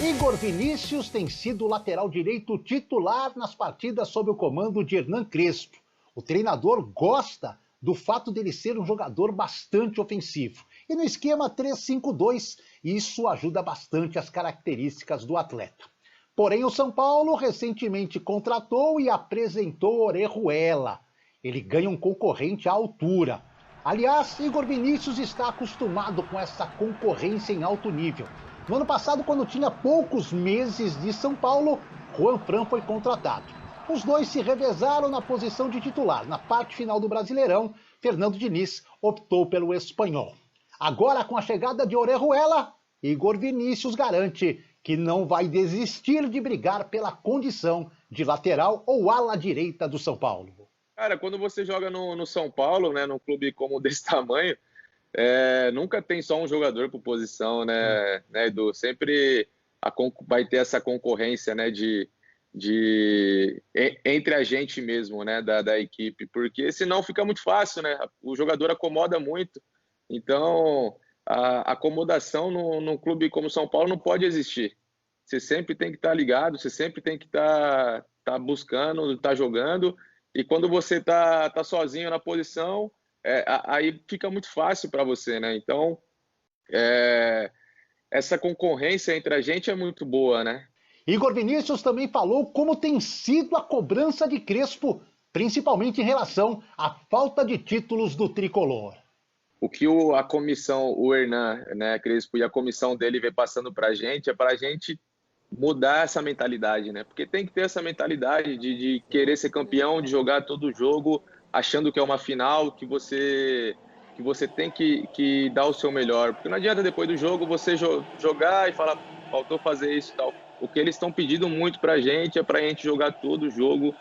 Igor Vinícius tem sido o lateral direito titular nas partidas sob o comando de Hernan Crespo. O treinador gosta do fato dele ser um jogador bastante ofensivo. E no esquema 3-5-2, isso ajuda bastante as características do atleta. Porém, o São Paulo recentemente contratou e apresentou Orejuela. Ele ganha um concorrente à altura. Aliás, Igor Vinícius está acostumado com essa concorrência em alto nível. No ano passado, quando tinha poucos meses de São Paulo, Juan Fran foi contratado. Os dois se revezaram na posição de titular. Na parte final do Brasileirão, Fernando Diniz optou pelo espanhol. Agora, com a chegada de Orejuela, Igor Vinícius garante que não vai desistir de brigar pela condição de lateral ou ala direita do São Paulo. Cara, quando você joga no São Paulo, né, num clube como desse tamanho, nunca tem só um jogador por posição, né, Edu? Sempre vai ter essa concorrência, né, entre a gente mesmo, né, da equipe, porque senão fica muito fácil, né? O jogador acomoda muito. Então, a acomodação num clube como São Paulo não pode existir. Você sempre tem que estar ligado, você sempre tem que estar buscando, estar jogando. E quando você tá sozinho na posição, aí fica muito fácil para você, né? Então, essa concorrência entre a gente é muito boa, né? Igor Vinícius também falou como tem sido a cobrança de Crespo, principalmente em relação à falta de títulos do tricolor. O que a comissão, o Hernan, né, Crespo, e a comissão dele vem passando para a gente, é para a gente mudar essa mentalidade, né? Porque tem que ter essa mentalidade de querer ser campeão, de jogar todo jogo, achando que é uma final, que você tem que dar o seu melhor. Porque não adianta depois do jogo você jogar e falar, faltou fazer isso e tal. O que eles estão pedindo muito pra gente é pra gente jogar todo o jogo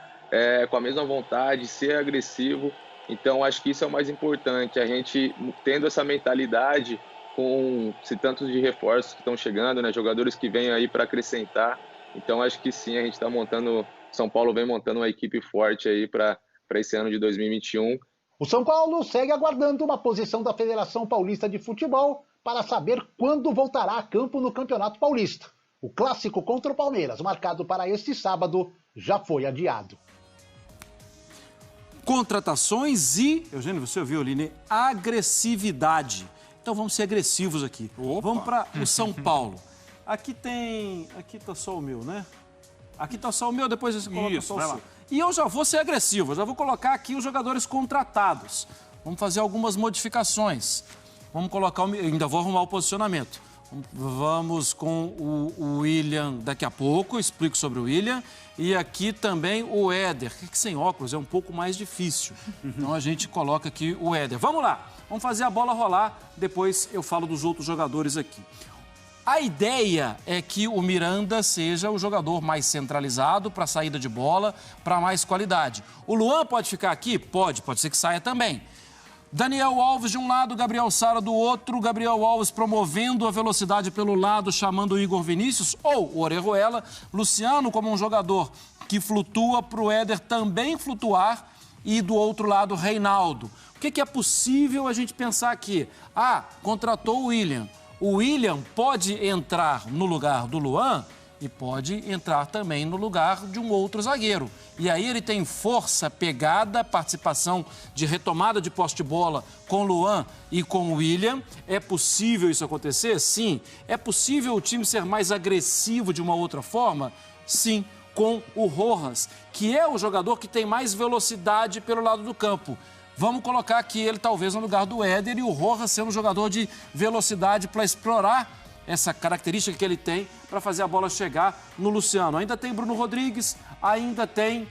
com a mesma vontade, ser agressivo. Então acho que isso é o mais importante, a gente tendo essa mentalidade com tantos de reforços que estão chegando, né? Jogadores que vêm aí para acrescentar. Então acho que sim, a gente está montando, São Paulo vem montando uma equipe forte aí para esse ano de 2021. O São Paulo segue aguardando uma posição da Federação Paulista de Futebol para saber quando voltará a campo no Campeonato Paulista. O clássico contra o Palmeiras, marcado para este sábado, já foi adiado. Contratações e, Eugênio, você ouviu ali, né? Agressividade. Então vamos ser agressivos aqui. Opa. Vamos para o São Paulo. Aqui tá só o meu, né? Aqui tá só o meu, depois você coloca só o seu. E eu já vou ser agressivo, eu já vou colocar aqui os jogadores contratados. Vamos fazer algumas modificações. Vamos colocar, ainda vou arrumar o posicionamento. Vamos com o William daqui a pouco, explico sobre o William. E aqui também o Éder, que sem óculos é um pouco mais difícil. Então a gente coloca aqui o Éder. Vamos lá, vamos fazer a bola rolar, depois eu falo dos outros jogadores aqui. A ideia é que o Miranda seja o jogador mais centralizado para saída de bola, para mais qualidade. O Luan pode ficar aqui? Pode ser que saia também. Daniel Alves de um lado, Gabriel Sara do outro. Gabriel Alves promovendo a velocidade pelo lado, chamando o Igor Vinícius ou o Orejuela. Luciano como um jogador que flutua para o Éder também flutuar. E do outro lado, Reinaldo. O que é possível a gente pensar aqui? Contratou o William. O William pode entrar no lugar do Luan e pode entrar também no lugar de um outro zagueiro. E aí ele tem força, pegada, participação de retomada de posse de bola com o Luan e com o William. É possível isso acontecer? Sim. É possível o time ser mais agressivo de uma outra forma? Sim, com o Rojas, que é o jogador que tem mais velocidade pelo lado do campo. Vamos colocar aqui ele talvez no lugar do Éder e o Rojas sendo um jogador de velocidade para explorar essa característica que ele tem para fazer a bola chegar no Luciano. Ainda tem Bruno Rodrigues, ainda tem...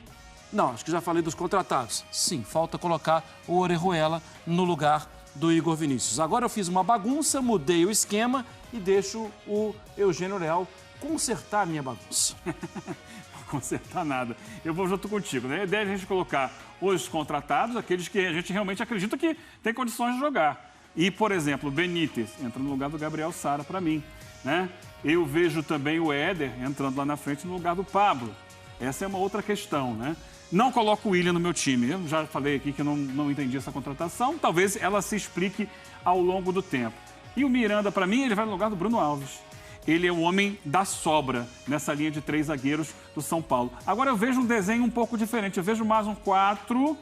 Não, acho que já falei dos contratados. Sim, falta colocar o Orejuela no lugar do Igor Vinícius. Agora eu fiz uma bagunça, mudei o esquema e deixo o Eugênio Leal consertar a minha bagunça. Não consertar nada. Eu vou junto contigo, né? A ideia é a gente colocar os contratados, aqueles que a gente realmente acredita que tem condições de jogar. E, por exemplo, o Benítez entra no lugar do Gabriel Sara para mim, né? Eu vejo também o Éder entrando lá na frente no lugar do Pablo. Essa é uma outra questão, né? Não coloco o William no meu time. Eu já falei aqui que eu não entendi essa contratação. Talvez ela se explique ao longo do tempo. E o Miranda, para mim, ele vai no lugar do Bruno Alves. ele é o homem da sobra nessa linha de 3 zagueiros do São Paulo. Agora eu vejo um desenho um pouco diferente. Eu vejo mais um 4,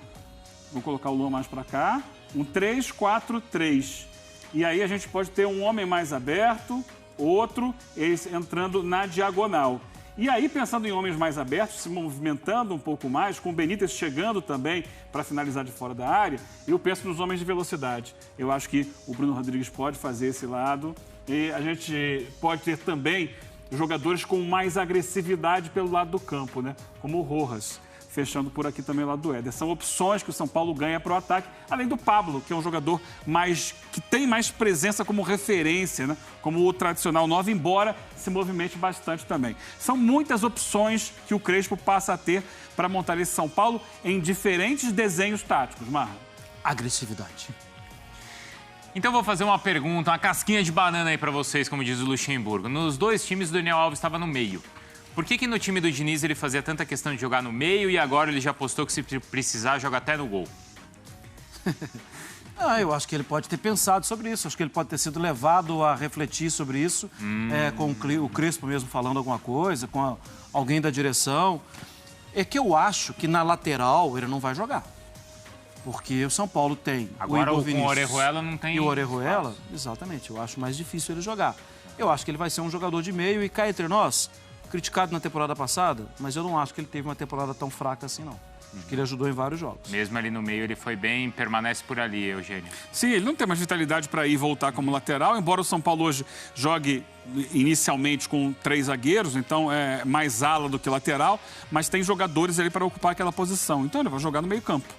vou colocar o Luan mais para cá, um 3-4-3. E aí a gente pode ter um homem mais aberto, outro entrando na diagonal. E aí, pensando em homens mais abertos, se movimentando um pouco mais, com o Benítez chegando também para finalizar de fora da área, eu penso nos homens de velocidade. Eu acho que o Bruno Rodrigues pode fazer esse lado e a gente pode ter também jogadores com mais agressividade pelo lado do campo, né? Como o Rojas, fechando por aqui também o lado do Éder. São opções que o São Paulo ganha para o ataque, além do Pablo, que é um jogador que tem mais presença como referência, né? Como o tradicional 9, embora se movimente bastante também. São muitas opções que o Crespo passa a ter para montar esse São Paulo em diferentes desenhos táticos, Marra. Agressividade. Então vou fazer uma pergunta, uma casquinha de banana aí para vocês, como diz o Luxemburgo. Nos 2 times, o Daniel Alves estava no meio. Por que no time do Diniz ele fazia tanta questão de jogar no meio e agora ele já postou que se precisar joga até no gol? Eu acho que ele pode ter pensado sobre isso, acho que ele pode ter sido levado a refletir sobre isso, com o Crespo mesmo falando alguma coisa, com alguém da direção. É que eu acho que na lateral ele não vai jogar. Porque o São Paulo tem agora, o Igor Vinícius. Com o Orejuela não tem. E o Orejuela, exatamente, eu acho mais difícil ele jogar. Eu acho que ele vai ser um jogador de meio e cá entre nós, criticado na temporada passada, mas eu não acho que ele teve uma temporada tão fraca assim, não. Acho que ele ajudou em vários jogos. Mesmo ali no meio, ele foi bem, permanece por ali, Eugênio. Sim, ele não tem mais vitalidade para ir e voltar como lateral, embora o São Paulo hoje jogue inicialmente com 3 zagueiros, então é mais ala do que lateral, mas tem jogadores ali para ocupar aquela posição. Então ele vai jogar no meio-campo.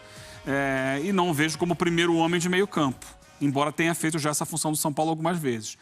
E não vejo como primeiro homem de meio-campo, embora tenha feito já essa função do São Paulo algumas vezes.